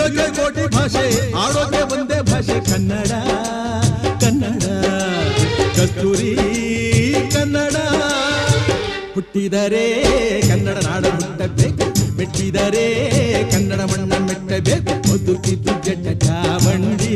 ನುಡಿಯೋಕೆ ಕೋಟಿ ಭಾಷೆ, ಆಡೋಕೆ ಒಂದೇ ಭಾಷೆ ಕನ್ನಡ ಕನ್ನಡ ಕಸ್ತೂರಿ ಕನ್ನಡ. ಹುಟ್ಟಿದರೆ ಕನ್ನಡ ನಾಡ ಹುಟ್ಟಬೇಕು, ಮೆಟ್ಟಿದರೆ ಕನ್ನಡ ಮಣ್ಣ ಮೆಟ್ಟಬೇಕು. ಬದುಕಿದ್ದು ಜಟ ಚಾವಂಡಿ